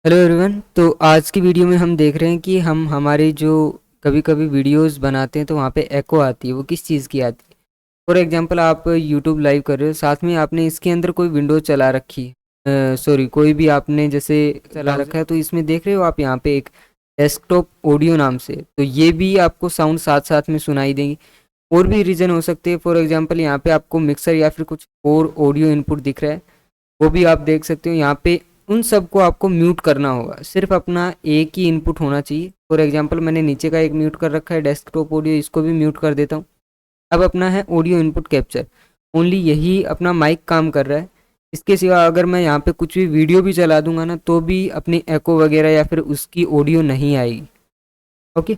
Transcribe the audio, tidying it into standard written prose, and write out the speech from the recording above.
Hello everyone. तो आज की वीडियो में हम देख रहे हैं कि हम हमारे जो कभी कभी वीडियोस बनाते हैं तो वहाँ पे एको आती है, वो किस चीज़ की आती है। फॉर एग्जांपल आप यूट्यूब लाइव कर रहे हो, साथ में आपने इसके अंदर कोई विंडो चला रखी है, सॉरी कोई भी आपने जैसे चला रखा है, तो इसमें देख रहे हो आप यहाँ पे एक डेस्कटॉप ऑडियो नाम से, तो ये भी आपको साउंड साथ साथ में सुनाई देंगी। और भी रीज़न हो सकते हैं, फॉर एग्जांपल यहाँ पे आपको मिक्सर या फिर कुछ और ऑडियो इनपुट दिख रहा है, वो भी आप देख सकते हो यहाँ पे। उन सबको आपको म्यूट करना होगा, सिर्फ अपना एक ही इनपुट होना चाहिए। फॉर एग्जांपल मैंने नीचे का एक म्यूट कर रखा है डेस्कटॉप ऑडियो, इसको भी म्यूट कर देता हूँ। अब अपना है ऑडियो इनपुट कैप्चर, ओनली यही अपना माइक काम कर रहा है। इसके सिवा अगर मैं यहाँ पे कुछ भी वीडियो भी चला दूंगा ना, तो भी अपनी एको वगैरह या फिर उसकी ऑडियो नहीं आएगी। ओके,